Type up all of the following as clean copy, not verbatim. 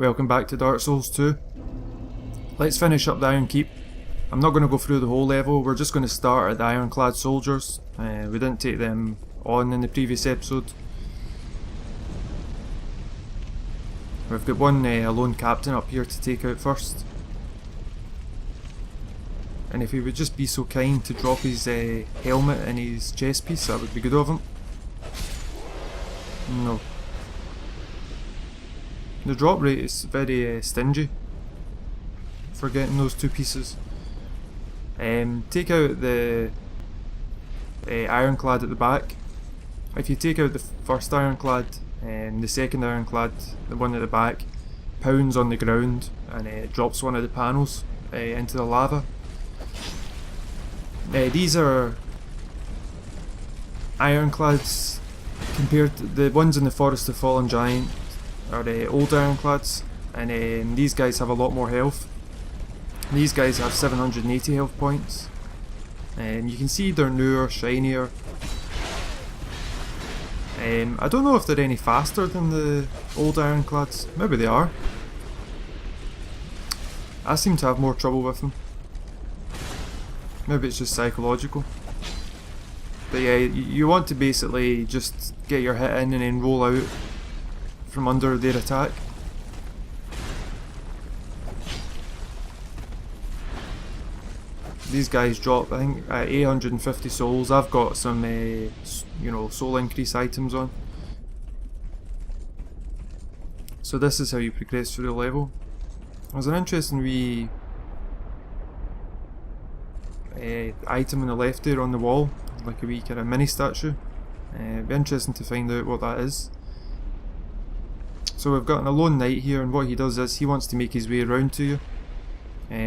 Welcome back to Dark Souls 2. Let's finish up the Iron Keep. I'm not going to go through the whole level, we're just going to start at the Ironclad soldiers. We didn't take them on in the previous episode. We've got one lone captain up here to take out first. And if he would just be so kind to drop his helmet and his chest piece, that would be good of him. No. The drop rate is very stingy for getting those two pieces. Take out the ironclad at the back. If you take out the first ironclad, the second ironclad, the one at the back, pounds on the ground and drops one of the panels into the lava. These are ironclads compared to the ones in the Forest of Fallen Giant are old ironclads, and these guys have a lot more health. These guys have 780 health points. You can see they're newer, shinier. I don't know if they're any faster than the old ironclads. Maybe they are. I seem to have more trouble with them. Maybe it's just psychological. But yeah, you want to basically just get your hit in and then roll out from under their attack. These guys drop, I think, 850 souls. I've got some, soul increase items on. So this is how you progress through the level. There's an interesting wee item on the left there on the wall, like a wee kind of mini statue. It'd be interesting to find out what that is. So we've got an alone knight here, and what he does is he wants to make his way around to you.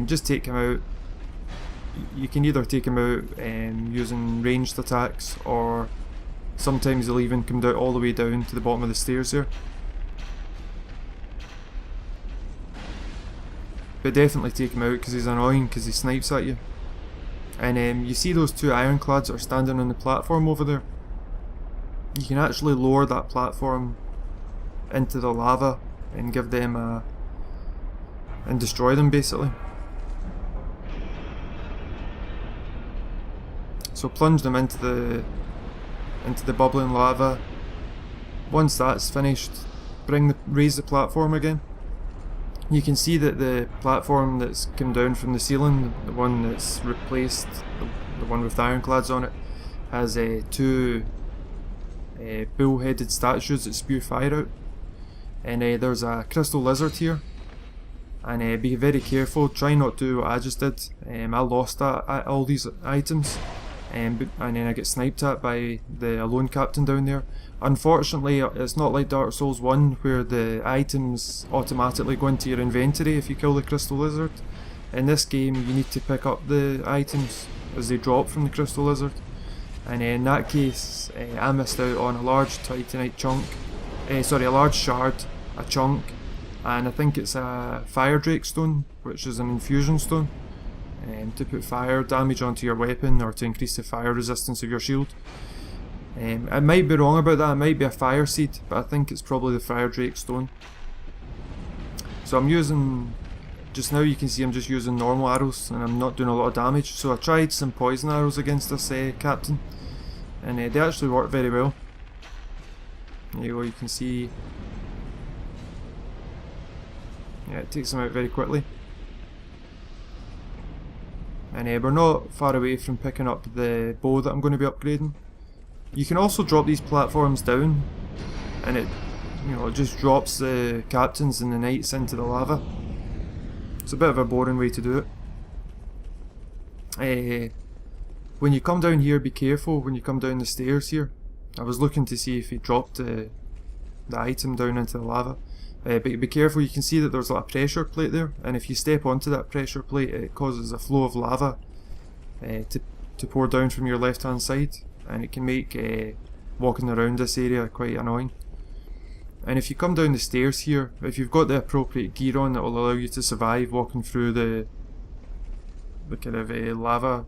Just take him out. You can either take him out using ranged attacks, or sometimes he'll even come down all the way down to the bottom of the stairs there. But definitely take him out because he's annoying, because he snipes at you. And you see those two ironclads that are standing on the platform over there? You can actually lower that platform into the lava and give them and destroy them basically. So plunge them into the bubbling lava. Once that's finished, raise the platform again. You can see that the platform that's come down from the ceiling, the one that's replaced, the one with the ironclads on it, has two bull-headed statues that spew fire out. And there's a crystal lizard here. And be very careful, try not to do what I just did. I lost all these items. And then I get sniped at by the alone captain down there. Unfortunately, it's not like Dark Souls 1 where the items automatically go into your inventory if you kill the crystal lizard. In this game you need to pick up the items as they drop from the crystal lizard. And in that case I missed out on a large titanite chunk, a large shard, a chunk, and I think it's a fire drake stone, which is an infusion stone. To put fire damage onto your weapon or to increase the fire resistance of your shield. I might be wrong about that, it might be a fire seed, but I think it's probably the fire drake stone. So I'm using, just now you can see I'm just using normal arrows and I'm not doing a lot of damage. So I tried some poison arrows against this captain, and they actually work very well. There you go, you can see, yeah, it takes them out very quickly. And we're not far away from picking up the bow that I'm going to be upgrading. You can also drop these platforms down, and it just drops the captains and the knights into the lava. It's a bit of a boring way to do it. When you come down here, be careful when you come down the stairs here. I was looking to see if he dropped the item down into the lava. But be careful, you can see that there's a pressure plate there, and if you step onto that pressure plate it causes a flow of lava to pour down from your left hand side, and it can make walking around this area quite annoying. And if you come down the stairs here, if you've got the appropriate gear on, that will allow you to survive walking through the kind of lava,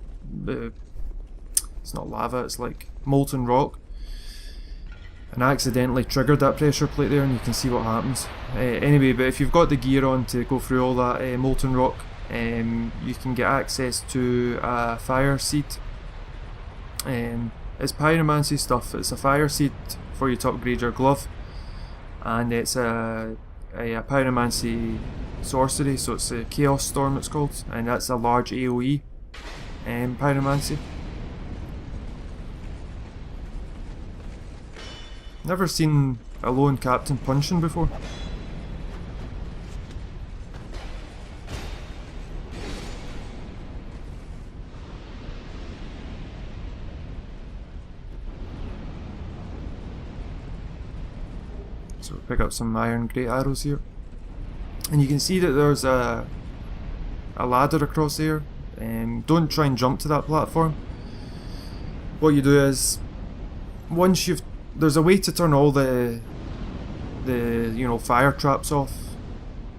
it's not lava, it's like molten rock. and I accidentally triggered that pressure plate there, and you can see what happens. Anyway, but if you've got the gear on to go through all that molten rock, you can get access to a fire seed. It's pyromancy stuff. It's a fire seed for you to upgrade your glove, and it's a pyromancy sorcery, so it's a chaos storm it's called, and that's a large AoE pyromancy. Never seen a lone captain punching before. So pick up some iron great arrows here, and you can see that there's a ladder across there. Don't try and jump to that platform. What you do is, once there's a way to turn all the fire traps off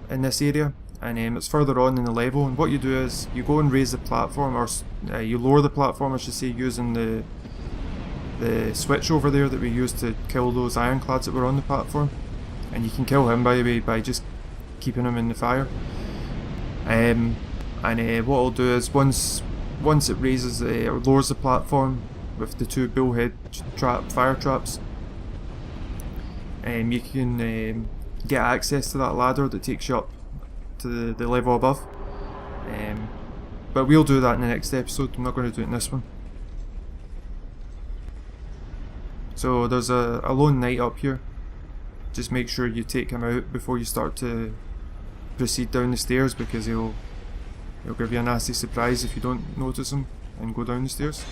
in this area, and it's further on in the level. And what you do is you go and raise the platform, or you lower the platform, I should say, using the switch over there that we used to kill those ironclads that were on the platform. And you can kill him, by the way, by just keeping him in the fire. What I'll do is once it raises or lowers the platform with the two bullhead fire traps, you can get access to that ladder that takes you up to the level above. But we'll do that in the next episode. I'm not going to do it in this one. So there's a lone knight up here. Just make sure you take him out before you start to proceed down the stairs, because he'll give you a nasty surprise if you don't notice him and go down the stairs.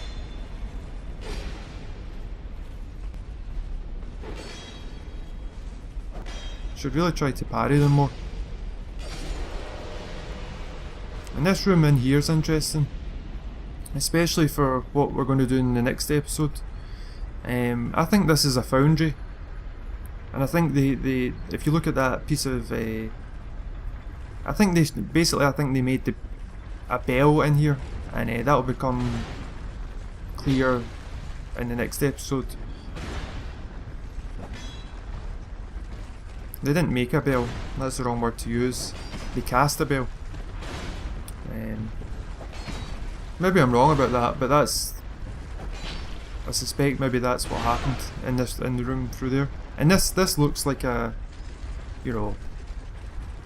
Should really try to parry them more. And this room in here is interesting, especially for what we're going to do in the next episode. I think this is a foundry, and I think if you look at that piece of I think they made a bell in here, and that will become clear in the next episode. They didn't make a bell, that's the wrong word to use. They cast a bell. Maybe I'm wrong about that, but I suspect maybe that's what happened in the room through there. And this looks like an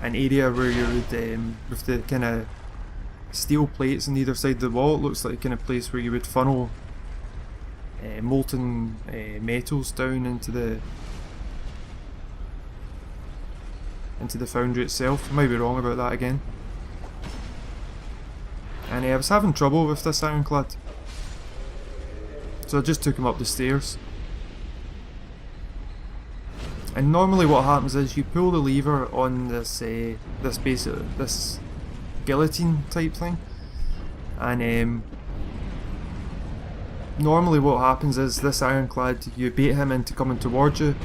area where you would with the kind of steel plates on either side of the wall. It looks like a kind of place where you would funnel molten metals down into the foundry itself. I might be wrong about that again. And I was having trouble with this ironclad, so I just took him up the stairs. And normally what happens is you pull the lever on this guillotine type thing, and normally what happens is this ironclad, you bait him into coming towards you,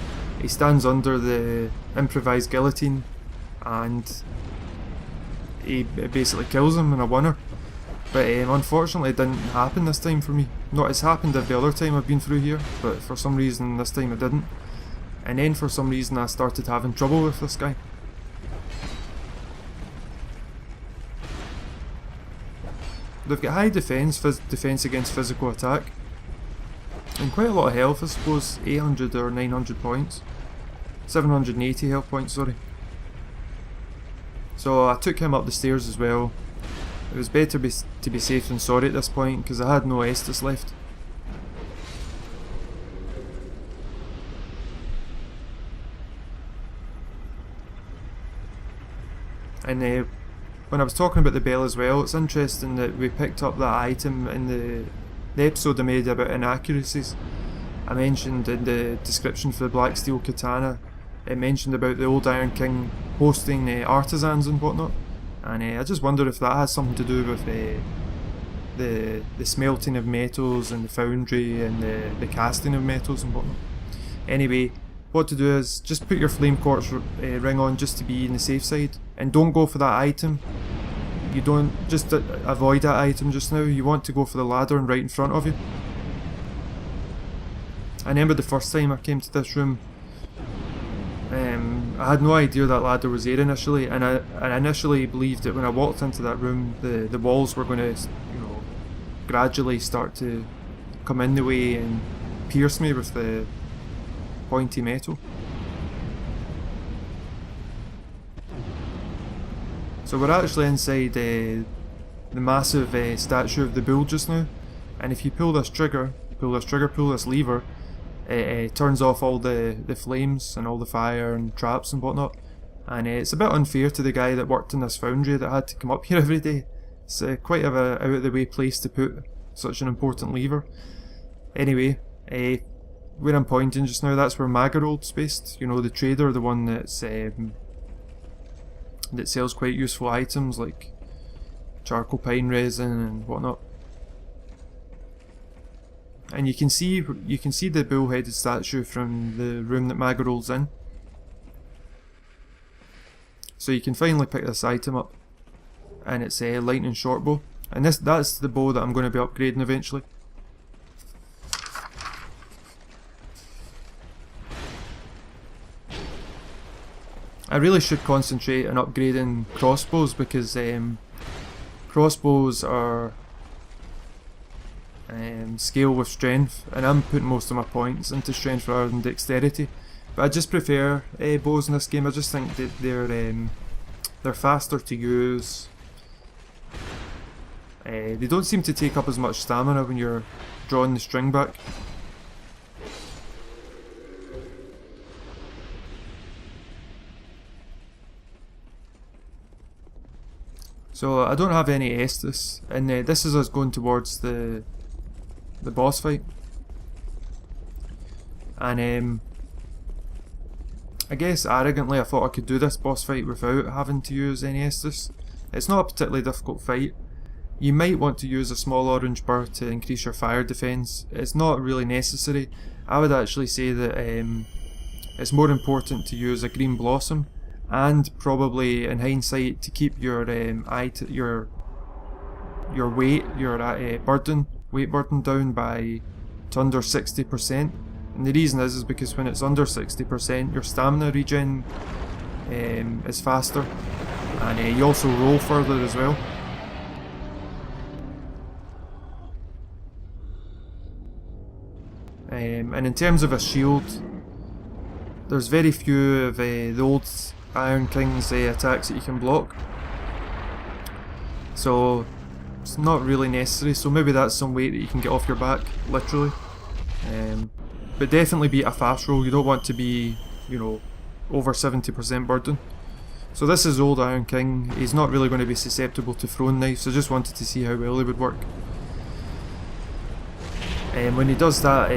he stands under the improvised guillotine, and he basically kills him in a winner. But unfortunately it didn't happen this time for me. It's happened every other time I've been through here, but for some reason this time it didn't. And then for some reason I started having trouble with this guy. They've got high defense against physical attack, and quite a lot of health, I suppose. 800 or 900 points. 780 health points, sorry. So I took him up the stairs as well. It was better to be safe than sorry at this point, because I had no Estus left. And when I was talking about the bell as well, it's interesting that we picked up that item in the episode I made about inaccuracies. I mentioned in the description for the Black Steel Katana, it mentioned about the old Iron King hosting artisans and whatnot. And I just wonder if that has something to do with the smelting of metals and the foundry and the casting of metals and whatnot. Anyway, what to do is just put your flame quartz ring on just to be in the safe side, and don't go for that item. You don't just avoid that item just now. You want to go for the ladder and right in front of you. I remember the first time I came to this room, I had no idea that ladder was there initially, and I initially believed that when I walked into that room, the walls were going to, you know, gradually start to come in the way and pierce me with the pointy metal. So we're actually inside the massive statue of the bull just now, and if you pull this lever, it turns off all the flames and all the fire and traps and whatnot. And it's a bit unfair to the guy that worked in this foundry that had to come up here every day. It's quite of a out of the way place to put such an important lever. Anyway, where I'm pointing just now, that's where Magarold's based. You know, the trader, the one that's that sells quite useful items like charcoal pine resin and whatnot. And you can see the bull-headed statue from the room that Magarold's in. So you can finally pick this item up, and it's a lightning short bow, and that's the bow that I'm going to be upgrading eventually. I really should concentrate on upgrading crossbows, because crossbows are scale with strength, and I'm putting most of my points into strength rather than dexterity. But I just prefer bows in this game. I just think that they're faster to use. They don't seem to take up as much stamina when you're drawing the string back. So I don't have any Estus, and this is us going towards the boss fight. And I guess arrogantly I thought I could do this boss fight without having to use any Estus. It's not a particularly difficult fight. You might want to use a small orange burr to increase your fire defense. It's not really necessary. I would actually say that it's more important to use a green blossom, and probably in hindsight to keep your weight burden down to under 60%. And the reason is because when it's under 60%, your stamina regen is faster, and you also roll further as well. And in terms of a shield, there's very few of the old Iron King's attacks that you can block, so it's not really necessary. So maybe that's some weight that you can get off your back, literally. But definitely be a fast roll. You don't want to be, you know, over 70% burden. So this is old Iron King. He's not really going to be susceptible to throwing knives, so just wanted to see how well he would work. When he does that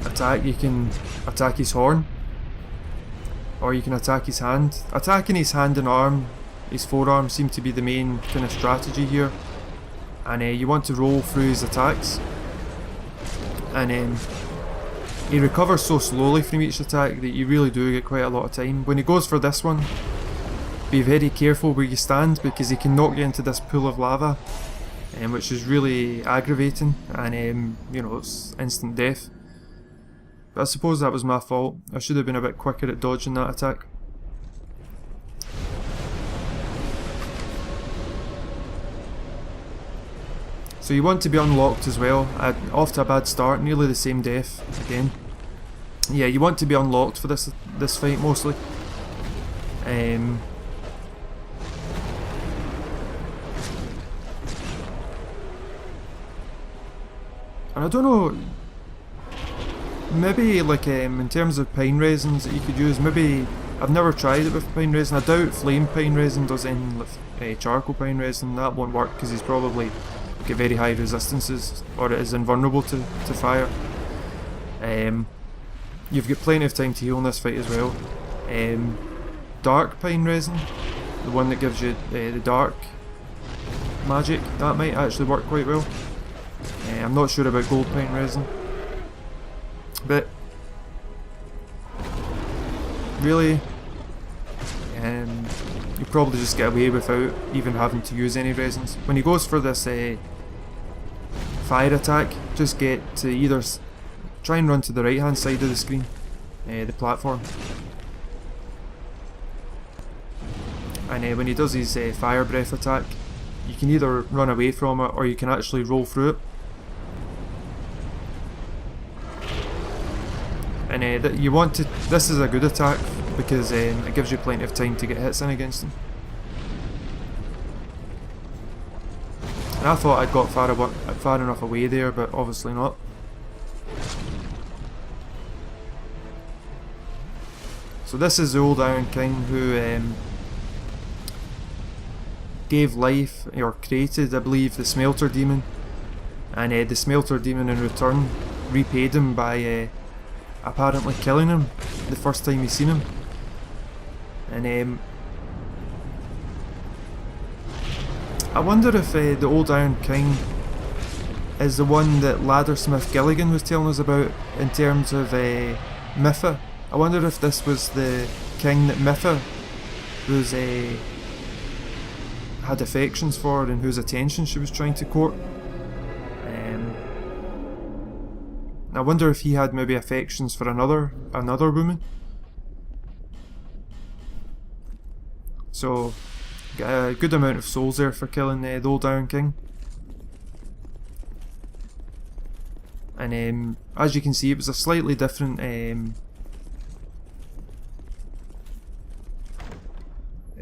attack, you can attack his horn, or you can attack his hand. Attacking his hand and arm, his forearm, seem to be the main kind of strategy here. And you want to roll through his attacks. And he recovers so slowly from each attack that you really do get quite a lot of time. When he goes for this one, be very careful where you stand, because he can knock you into this pool of lava, which is really aggravating, and you know, it's instant death. But I suppose that was my fault. I should have been a bit quicker at dodging that attack. So you want to be unlocked as well. Off to a bad start, nearly the same death again. Yeah, you want to be unlocked for this fight mostly. And I don't know, maybe like in terms of pine resins that you could use, maybe, I've never tried it with pine resin. I doubt flame pine resin does anything with charcoal pine resin. That won't work because he's probably got very high resistances, or it is invulnerable to fire. You've got plenty of time to heal in this fight as well. Dark pine resin, the one that gives you the dark magic, that might actually work quite well. I'm not sure about gold pine resin, but really you probably just get away without even having to use any resins. When he goes for this fire attack, just get to either try and run to the right hand side of the screen, the platform. And when he does his fire breath attack, you can either run away from it or you can actually roll through it. And you want to. This is a good attack because it gives you plenty of time to get hits in against him. And I thought I'd got far enough away there, but obviously not. So this is the old Iron King who gave life, or created, I believe, the Smelter Demon. And the Smelter Demon in return repaid him by apparently killing him the first time he seen him. And I wonder if the old Iron King is the one that Laddersmith Gilligan was telling us about in terms of Mytha. I wonder if this was the king that Mytha was had affections for and whose attention she was trying to court. I wonder if he had maybe affections for another woman. So, get a good amount of souls there for killing the old Iron King. And as you can see, it was a slightly different.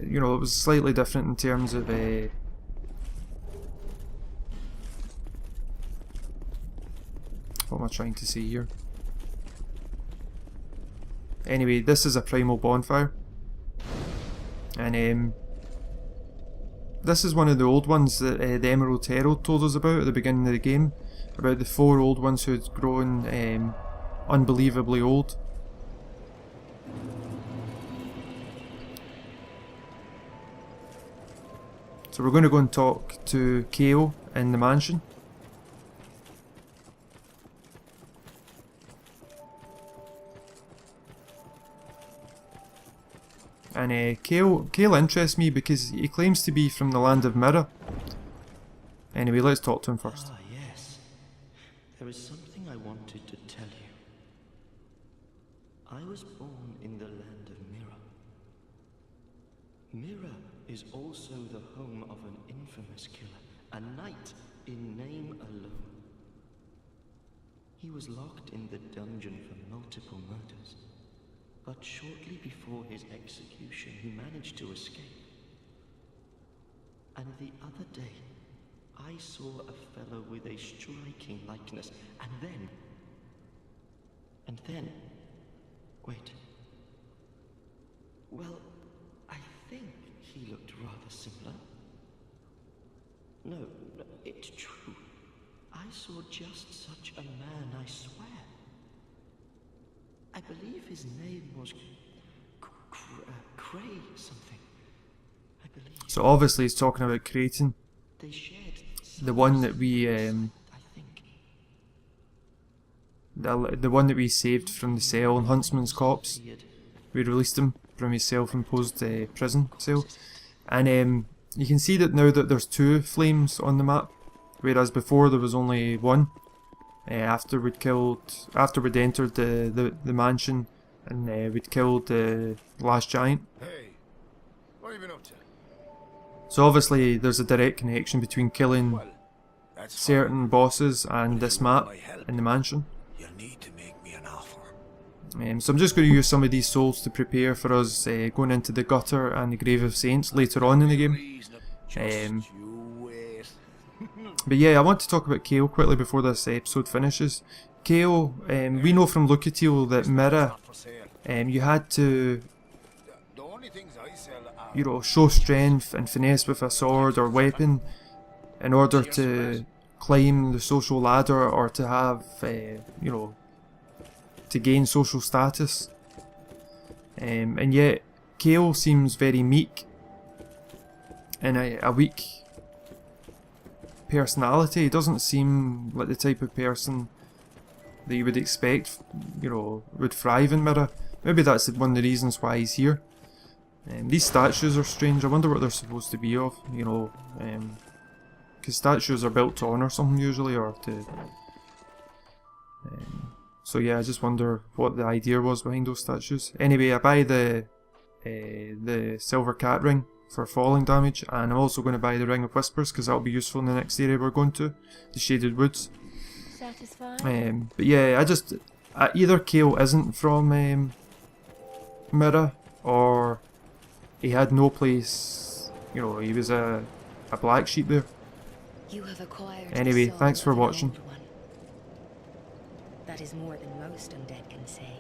You know, it was slightly different in terms of what am I trying to say here? Anyway, this is a primal bonfire, and this is one of the old ones that the Emerald Herald told us about at the beginning of the game, about the 4 old ones who had grown unbelievably old. So we're going to go and talk to Kale in the mansion. And Kale interests me because he claims to be from the land of Mirror. Anyway, let's talk to him first. Ah, yes. There is something I wanted to tell you. I was born in the land of Mirror. Mirror is also the home of an infamous killer, a knight in name alone. He was locked in the dungeon for multiple murders. But shortly before his execution, he managed to escape. And the other day, I saw a fellow with a striking likeness, and then... Wait. Well, I think he looked rather similar. No, it's true. I saw just such a man, I swear. I believe his name was Cray something. I believe. So obviously he's talking about Creighton, They shared the one that we I think. the one that we saved from the cell in Huntsman's Copse. We released him from his self-imposed prison cell, and you can see that now that there's 2 flames on the map, whereas before there was only 1. After we'd entered the mansion and we'd killed the last giant. Hey, what have you been up to? So obviously there's a direct connection between killing Well, that's certain bosses and this map in the mansion. You'll need to make me an offer. So I'm just going to use some of these souls to prepare for us going into the Gutter and the Grave of Saints later on in the game. Just you wait. But yeah, I want to talk about Kale quickly before this episode finishes. Kale, we know from Lucatiel that Mirror, you had to, The only things I sell are you know, show strength and finesse with a sword or weapon in order to climb the social ladder or to have, you know, to gain social status. And yet, Kale seems very meek and a weak personality. He doesn't seem like the type of person that you would expect, you know, would thrive in Mirror. Maybe that's one of the reasons why he's here. These statues are strange. I wonder what they're supposed to be of, you know, because statues are built to honour something usually, or to... So yeah, I just wonder what the idea was behind those statues. Anyway, I buy the silver cat ring for falling damage, and I'm also going to buy the ring of whispers because that'll be useful in the next area we're going to, the shaded woods. Satisfied? But yeah, either Kale isn't from Mytha, or he had no place, you know, he was a black sheep there. You have acquired Anyway, the soul thanks for of an watching. old one. That is more than most undead can say.